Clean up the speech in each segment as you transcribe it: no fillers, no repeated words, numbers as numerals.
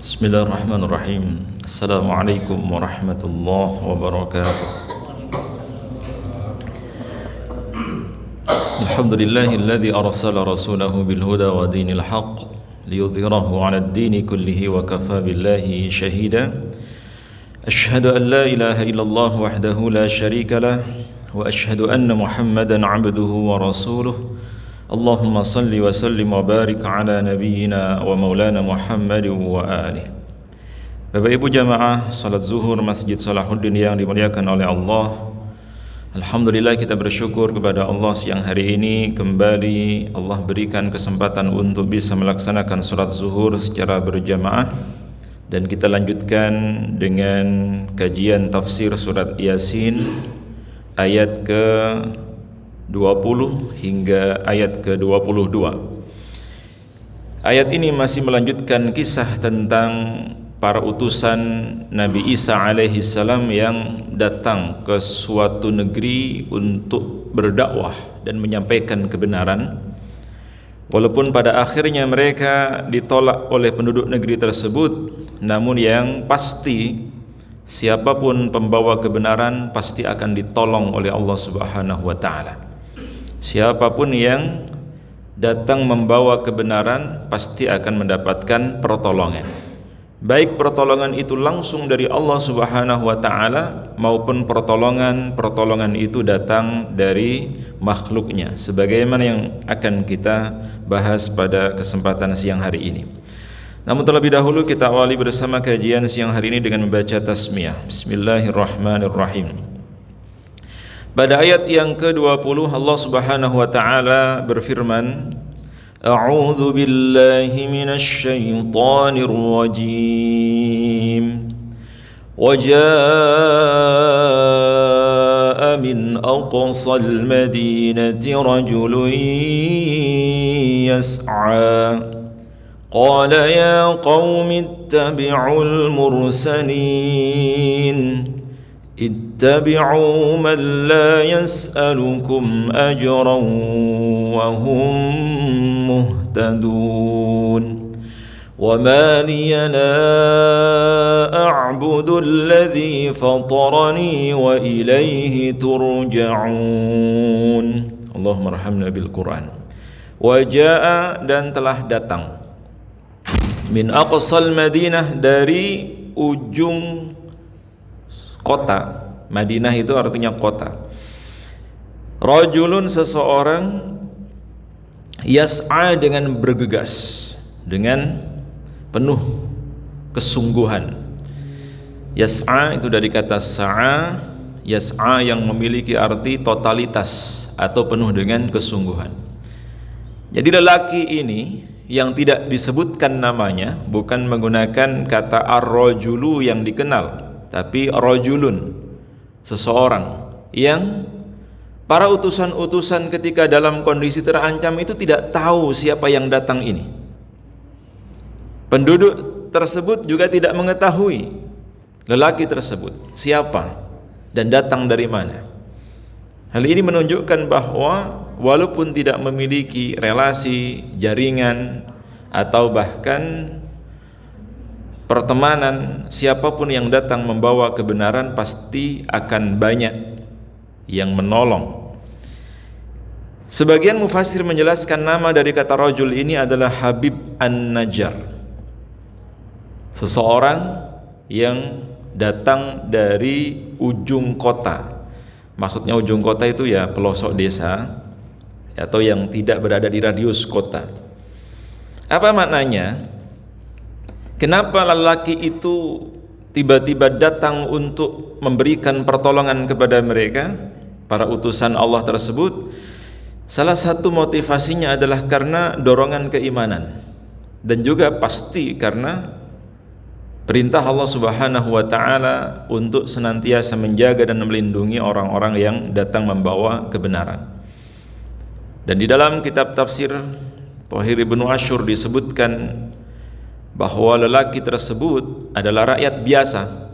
Bismillahirrahmanirrahim. Assalamualaikum warahmatullahi wabarakatuh. Alhamdulillahilladzi arsala rasulahu bil huda wa dinil haqq liyudhhirahu 'alad dini kullihi wa kafa billahi shahida. Asyhadu an la ilaha illallah wahdahu la syarika lah wa asyhadu anna Muhammadan 'abduhu wa rasuluh. Allahumma salli wa sallim wa barik ala nabiyyina wa maulana Muhammad wa alihi. Bapak Ibu jamaah salat zuhur Masjid Salahuddin yang dimuliakan oleh Allah. Alhamdulillah kita bersyukur kepada Allah siang hari ini kembali Allah berikan kesempatan untuk bisa melaksanakan salat zuhur secara berjamaah, dan kita lanjutkan dengan kajian tafsir surat Yasin ayat ke 20 hingga ayat ke-22. Ayat ini masih melanjutkan kisah tentang para utusan Nabi Isa alaihi salam yang datang ke suatu negeri untuk berdakwah dan menyampaikan kebenaran. Walaupun pada akhirnya mereka ditolak oleh penduduk negeri tersebut, namun yang pasti siapapun pembawa kebenaran pasti akan ditolong oleh Allah Subhanahu wa taala. Siapapun yang datang membawa kebenaran pasti akan mendapatkan pertolongan. Baik pertolongan itu langsung dari Allah Subhanahu wa taala maupun pertolongan itu datang dari makhluknya, sebagaimana yang akan kita bahas pada kesempatan siang hari ini. Namun terlebih dahulu kita awali bersama kajian siang hari ini dengan membaca tasmiyah. Bismillahirrahmanirrahim. Pada ayat yang ke-20 Allah Subhanahu wa taala berfirman, A'udzu billahi minasy syaithanir rajim. Wa jaa'a min aqsal madinati rajulun yas'a. Qala ya qaumi ittabi'ul mursalin. Ittabi'u man la yas'alukum ajran wa hum muhtadun. Wa ma liya la a'budu alladhi fatarani wa ilayhi turja'un. Allahumma arhamna bil Qur'an. Wa jaa'a, dan telah datang, min aqsal Madinah, dari ujung kota. Madinah itu artinya kota. Rajulun, seseorang, yas'a, dengan bergegas, dengan penuh kesungguhan. Yas'a itu dari kata sa'a, yas'a yang memiliki arti totalitas atau penuh dengan kesungguhan. Jadi lelaki ini yang tidak disebutkan namanya, bukan menggunakan kata ar-rajulu yang dikenal, tapi rajulun, seseorang yang para utusan-utusan ketika dalam kondisi terancam itu tidak tahu siapa yang datang ini. Penduduk tersebut juga tidak mengetahui lelaki tersebut siapa dan datang dari mana. Hal ini menunjukkan bahwa walaupun tidak memiliki relasi, jaringan, atau bahkan pertemanan, siapapun yang datang membawa kebenaran pasti akan banyak yang menolong. Sebagian mufassir menjelaskan nama dari kata rajul ini adalah Habib An-Najjar, seseorang yang datang dari ujung kota. Maksudnya ujung kota itu ya pelosok desa atau yang tidak berada di radius kota. Apa maknanya? Kenapa lelaki itu tiba-tiba datang untuk memberikan pertolongan kepada mereka, para utusan Allah tersebut? Salah satu motivasinya adalah karena dorongan keimanan, dan juga pasti karena perintah Allah Subhanahu wa taala untuk senantiasa menjaga dan melindungi orang-orang yang datang membawa kebenaran. Dan di dalam kitab tafsir Thahir Ibnu Asyur disebutkan bahwa lelaki tersebut adalah rakyat biasa,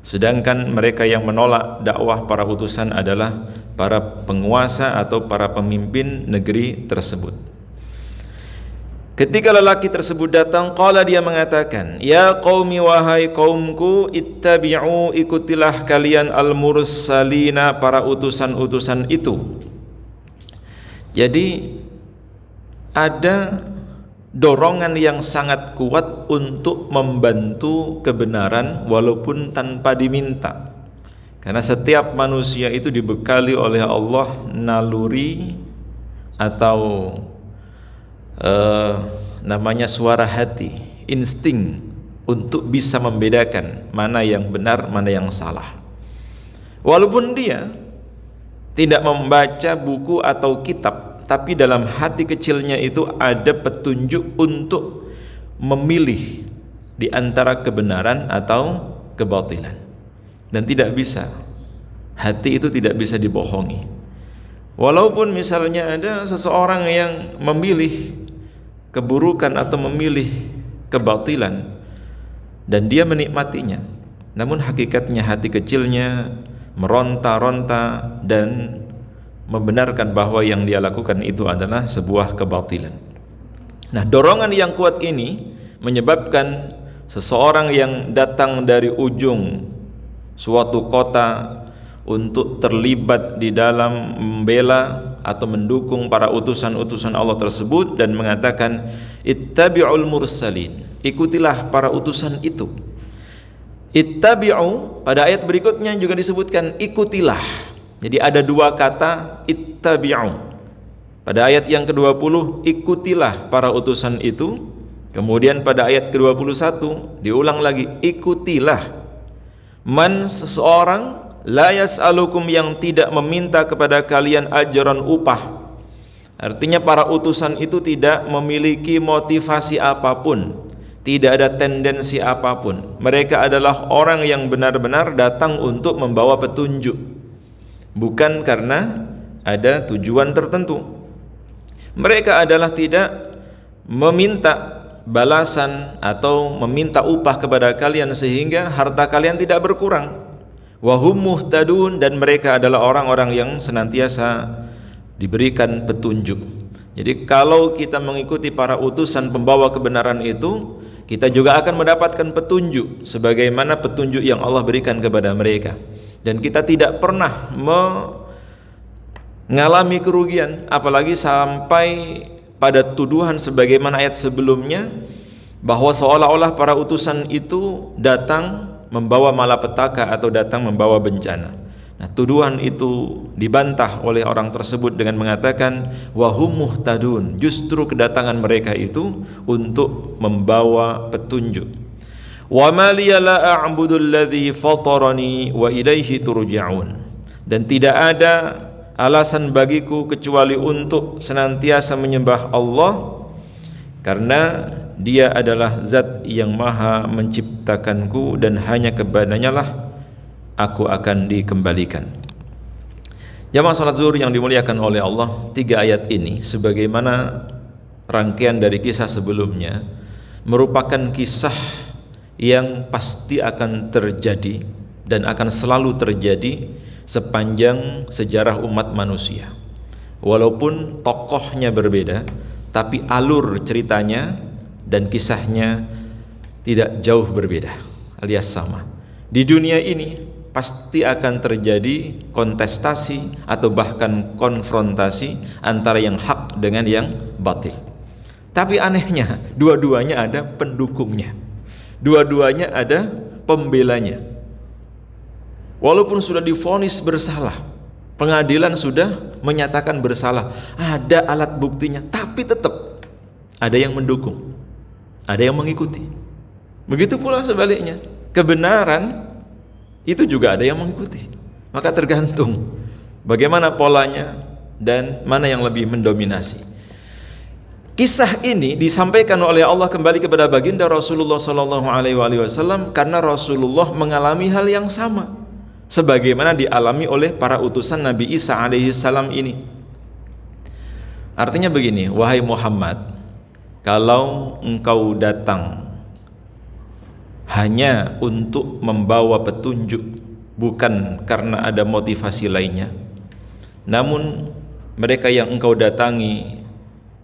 sedangkan mereka yang menolak dakwah para utusan adalah para penguasa atau para pemimpin negeri tersebut. Ketika lelaki tersebut datang, qala, dia mengatakan, ya qaumi, wahai kaumku, ittabi'u, ikutilah kalian al-mursalina, para utusan-utusan itu. Jadi ada dorongan yang sangat kuat untuk membantu kebenaran walaupun tanpa diminta. Karena setiap manusia itu dibekali oleh Allah naluri atau namanya suara hati, insting untuk bisa membedakan mana yang benar, mana yang salah. Walaupun dia tidak membaca buku atau kitab, tapi dalam hati kecilnya itu ada petunjuk untuk memilih di antara kebenaran atau kebatilan. Dan tidak bisa, hati itu tidak bisa dibohongi. Walaupun misalnya ada seseorang yang memilih keburukan atau memilih kebatilan dan dia menikmatinya, namun hakikatnya hati kecilnya meronta-ronta dan membenarkan bahwa yang dia lakukan itu adalah sebuah kebatilan. Nah, dorongan yang kuat ini menyebabkan seseorang yang datang dari ujung suatu kota untuk terlibat di dalam membela atau mendukung para utusan-utusan Allah tersebut dan mengatakan ittabi'ul mursalin, ikutilah para utusan itu. Ittabi'u pada ayat berikutnya juga disebutkan ikutilah. Jadi ada dua kata ittabi'u. Pada ayat yang ke-20 ikutilah para utusan itu. Kemudian pada ayat ke-21 diulang lagi ikutilah. Man, seseorang, la yas'alukum, yang tidak meminta kepada kalian ajran, upah. Artinya para utusan itu tidak memiliki motivasi apapun, tidak ada tendensi apapun. Mereka adalah orang yang benar-benar datang untuk membawa petunjuk, bukan karena ada tujuan tertentu. Mereka adalah tidak meminta balasan atau meminta upah kepada kalian sehingga harta kalian tidak berkurang. Wahum muhtadun, dan mereka adalah orang-orang yang senantiasa diberikan petunjuk. Jadi kalau kita mengikuti para utusan pembawa kebenaran itu, kita juga akan mendapatkan petunjuk sebagaimana petunjuk yang Allah berikan kepada mereka. Dan kita tidak pernah mengalami kerugian, apalagi sampai pada tuduhan sebagaimana ayat sebelumnya bahwa seolah-olah para utusan itu datang membawa malapetaka atau datang membawa bencana. Nah, tuduhan itu dibantah oleh orang tersebut dengan mengatakan wahum muhtadun, justru kedatangan mereka itu untuk membawa petunjuk. Wa ma liya la a'budu alladhi fatarani wa ilaihi turja'un, dan tidak ada alasan bagiku kecuali untuk senantiasa menyembah Allah, karena Dia adalah zat yang maha menciptakanku dan hanya kepadanya lah aku akan dikembalikan. Jamaah salat zuhur yang dimuliakan oleh Allah, 3 ayat ini sebagaimana rangkaian dari kisah sebelumnya merupakan kisah yang pasti akan terjadi dan akan selalu terjadi sepanjang sejarah umat manusia. Walaupun tokohnya berbeda, tapi alur ceritanya dan kisahnya tidak jauh berbeda, alias sama. Di dunia ini pasti akan terjadi kontestasi atau bahkan konfrontasi antara yang hak dengan yang batil. Tapi anehnya, dua-duanya ada pendukungnya, dua-duanya ada pembelanya. Walaupun sudah divonis bersalah, pengadilan sudah menyatakan bersalah, ada alat buktinya, tapi tetap ada yang mendukung, ada yang mengikuti. Begitu pula sebaliknya, kebenaran itu juga ada yang mengikuti. Maka tergantung bagaimana polanya dan mana yang lebih mendominasi. Kisah ini disampaikan oleh Allah kembali kepada baginda Rasulullah SAW karena Rasulullah mengalami hal yang sama sebagaimana dialami oleh para utusan Nabi Isa alaihissalam ini. Artinya begini, wahai Muhammad, kalau engkau datang hanya untuk membawa petunjuk, bukan karena ada motivasi lainnya, namun mereka yang engkau datangi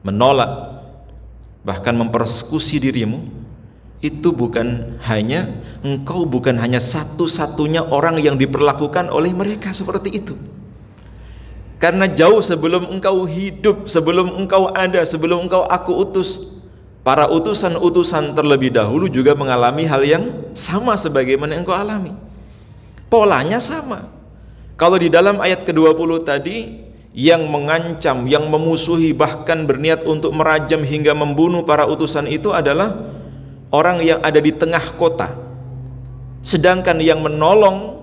menolak, bahkan mempersekusi dirimu, itu engkau bukan hanya satu-satunya orang yang diperlakukan oleh mereka seperti itu. Karena jauh sebelum engkau hidup, sebelum engkau ada, sebelum engkau aku utus, para utusan-utusan terlebih dahulu juga mengalami hal yang sama sebagaimana yang engkau alami. Polanya sama. Kalau di dalam ayat ke-20 tadi, yang mengancam, yang memusuhi, bahkan berniat untuk merajam hingga membunuh para utusan itu adalah orang yang ada di tengah kota. Sedangkan yang menolong,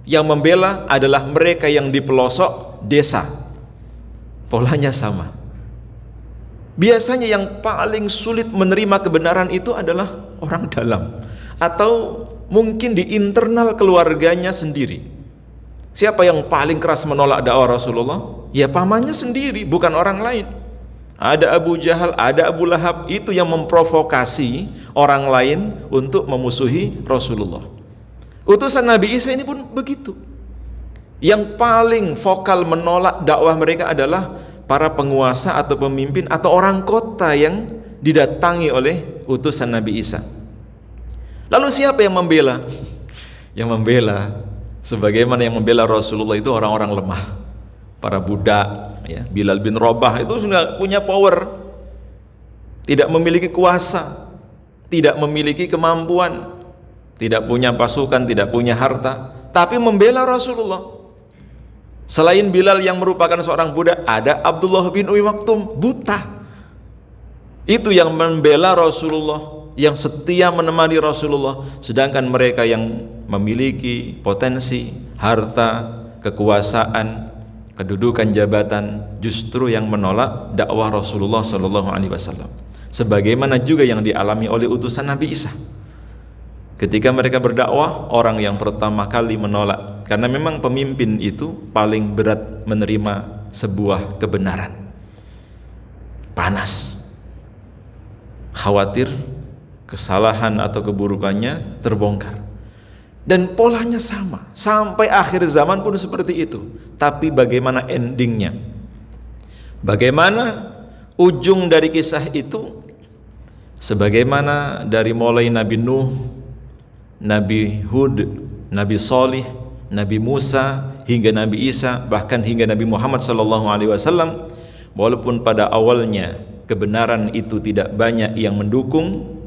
yang membela adalah mereka yang di pelosok desa. Polanya sama. Biasanya yang paling sulit menerima kebenaran itu adalah orang dalam, atau mungkin di internal keluarganya sendiri. Siapa yang paling keras menolak dakwah Rasulullah? Ya pamannya sendiri, bukan orang lain. Ada Abu Jahal, ada Abu Lahab, itu yang memprovokasi orang lain untuk memusuhi Rasulullah. Utusan Nabi Isa ini pun begitu. Yang paling vokal menolak dakwah mereka adalah para penguasa atau pemimpin atau orang kota yang didatangi oleh utusan Nabi Isa. Lalu siapa yang membela? Yang membela, sebagaimana yang membela Rasulullah itu orang-orang lemah, para budak, ya. Bilal bin Rabah itu sudah punya power, tidak memiliki kuasa, tidak memiliki kemampuan, tidak punya pasukan, tidak punya harta, tapi membela Rasulullah. Selain Bilal yang merupakan seorang budak, ada Abdullah bin Umi Maktum, buta. Itu yang membela Rasulullah, yang setia menemani Rasulullah. Sedangkan mereka yang memiliki potensi, harta, kekuasaan, kedudukan jabatan, justru yang menolak dakwah Rasulullah SAW. Sebagaimana juga yang dialami oleh utusan Nabi Isa. Ketika mereka berdakwah, orang yang pertama kali menolak, karena memang pemimpin itu paling berat menerima sebuah kebenaran. Panas, khawatir kesalahan atau keburukannya terbongkar. Dan polanya sama, sampai akhir zaman pun seperti itu. Tapi bagaimana endingnya? Bagaimana ujung dari kisah itu? Sebagaimana dari mulai Nabi Nuh, Nabi Hud, Nabi Salih, Nabi Musa, hingga Nabi Isa, bahkan hingga Nabi Muhammad SAW, walaupun pada awalnya kebenaran itu tidak banyak yang mendukung,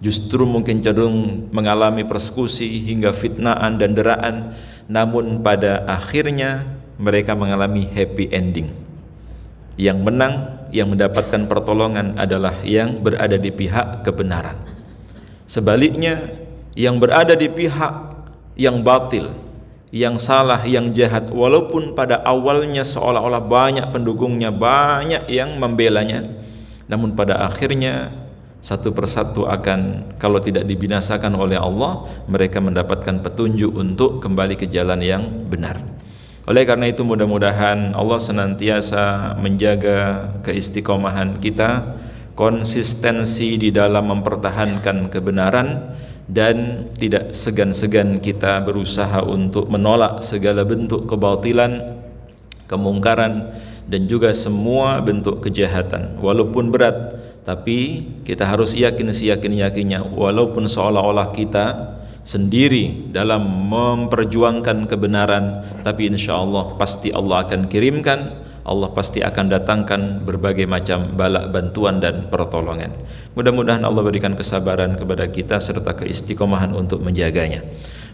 justru mungkin cenderung mengalami persekusi hingga fitnaan dan deraan, namun pada akhirnya mereka mengalami happy ending. Yang menang, yang mendapatkan pertolongan adalah yang berada di pihak kebenaran. Sebaliknya, yang berada di pihak yang batil, yang salah, yang jahat, walaupun pada awalnya seolah-olah banyak pendukungnya, banyak yang membelanya, namun pada akhirnya satu persatu akan, kalau tidak dibinasakan oleh Allah, mereka mendapatkan petunjuk untuk kembali ke jalan yang benar. Oleh karena itu, mudah-mudahan Allah senantiasa menjaga keistiqomahan kita, konsistensi di dalam mempertahankan kebenaran, dan tidak segan-segan kita berusaha untuk menolak segala bentuk kebatilan, kemungkaran, dan juga semua bentuk kejahatan. Walaupun berat, tapi kita harus yakin seyakin-yakinnya, walaupun seolah-olah kita sendiri dalam memperjuangkan kebenaran, tapi insya Allah pasti Allah akan kirimkan, Allah pasti akan datangkan berbagai macam bala, bantuan dan pertolongan. Mudah-mudahan Allah berikan kesabaran kepada kita serta keistiqomahan untuk menjaganya.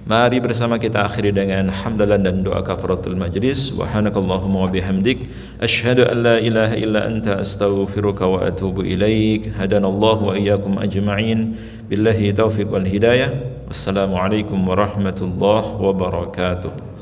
Mari bersama kita akhiri dengan hamdalan dan doa kafaratul majlis. Subhanakallahumma wa bihamdik, asyhadu an la ilaha illa anta, astaghfiruka wa atubu ilaik. Hadanallahu wa iyyakum ajma'in. Billahi taufiq wal hidayah. Wassalamualaikum warahmatullahi wabarakatuh.